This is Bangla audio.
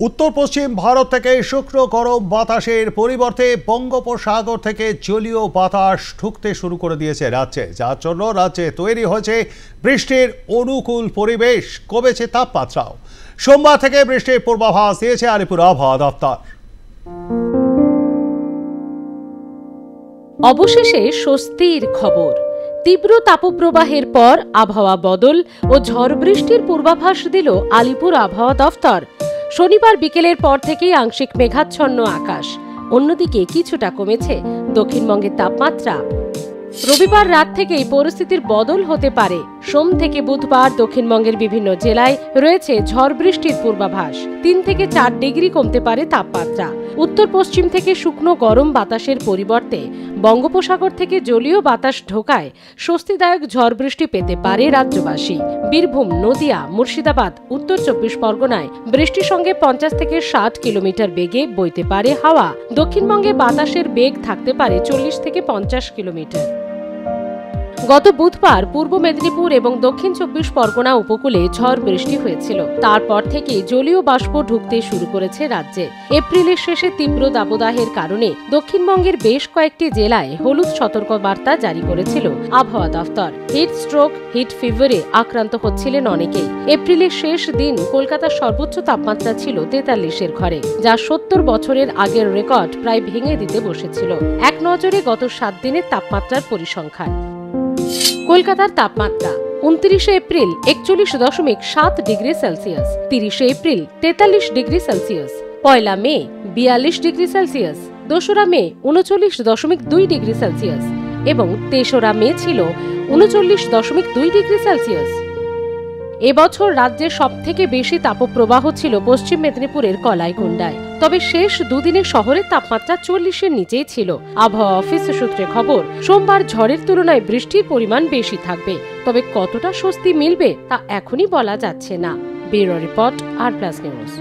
উত্তর পশ্চিম ভারত থেকে শুষ্ক গরম বাতাসের পরিবর্তে বঙ্গোপসাগর থেকে জলীয় বাতাস ঢুকতে শুরু করে দিয়েছে রাজ্যে, যার জন্য রাজ্যে তৈরি হয়েছে বৃষ্টির অনুকূল পরিবেশ। কমেছে তাপমাত্রাও। সোমবার থেকে বৃষ্টির পূর্বাভাস দিয়েছে আলিপুর আবহাওয়া দপ্তর। অবশেষে স্বস্তির খবর। তীব্র তাপপ্রবাহের পর আবহাওয়া বদল ও ঝড় বৃষ্টির পূর্বাভাস দিল আলিপুর আবহাওয়া দফতর। শনিবার বিকেলের পর থেকেই আংশিক মেঘাচ্ছন্ন আকাশ। অন্যদিকে কিছুটা কমেছে দক্ষিণবঙ্গের তাপমাত্রা। রবিবার রাত থেকেই পরিস্থিতির বদল হতে পারে। সোম থেকে বুধবার দক্ষিণবঙ্গের বিভিন্ন জেলায় রয়েছে ঝড় বৃষ্টির পূর্বাভাস। 3 থেকে 4 ডিগ্রি কমতে পারে তাপমাত্রা। উত্তর পশ্চিম থেকে শুকনো গরম বাতাসের পরিবর্তে বঙ্গোপসাগর থেকে জলীয় বাতাস ঢোকায় স্বস্তিদায়ক ঝড় বৃষ্টি পেতে পারে রাজ্যবাসী। বীরভূম, নদিয়া, মুর্শিদাবাদ, উত্তর 24 পরগনায় বৃষ্টির সঙ্গে 50 থেকে 60 কিলোমিটার বেগে বইতে পারে হাওয়া। দক্ষিণবঙ্গে বাতাসের বেগ থাকতে পারে 40 থেকে 50 কিলোমিটার। গত বুধবার পূর্ব মেদিনীপুর এবং দক্ষিণ 24 পরগনা উপকূলে ঝড় বৃষ্টি হয়েছিল। তারপর থেকে জলীয় বাষ্প ঢুকতে শুরু করেছে রাজ্যে। এপ্রিলের শেষে তীব্র দাবদাহের কারণে দক্ষিণবঙ্গের বেশ কয়েকটি জেলায় হলুদ সতর্কবার্তা জারি করেছিল আবহাওয়া দফতর। হিট স্ট্রোক, হিট ফিভারে আক্রান্ত হচ্ছিলেন অনেকেই। এপ্রিলের শেষ দিন কলকাতার সর্বোচ্চ তাপমাত্রা ছিল 43-এর ঘরে, যা 70 বছরের আগের রেকর্ড প্রায় ভেঙে দিতে বসেছিল। এক নজরে গত 7 দিনের তাপমাত্রার পরিসংখ্যান। কলকাতার তাপমাত্রা 29 April 41.7 degree Celsius, 30 April 43 degree Celsius, 1 মে 42 ডিগ্রি সেলসিয়াস, 2 মে 39.2 ডিগ্রি সেলসিয়াস এবং 3 মে ছিল 39.2 ডিগ্রি সেলসিয়াস। এবছর রাজ্যের সবথেকে বেশি তাপপ্রবাহ ছিল পশ্চিম মেদিনীপুরের কলাইকুণ্ডায়। তবে শেষ দুদিনে শহরের তাপমাত্রা 40-এর নিচেই ছিল। আবহাওয়া অফিস সূত্রে খবর, সোমবার ঝড়ের তুলনায় বৃষ্টির পরিমাণ বেশি থাকবে। তবে কতটা স্বস্তি মিলবে তা এখনই বলা যাচ্ছে না। ব্যুরো রিপোর্ট, আর প্লাস নিউজ।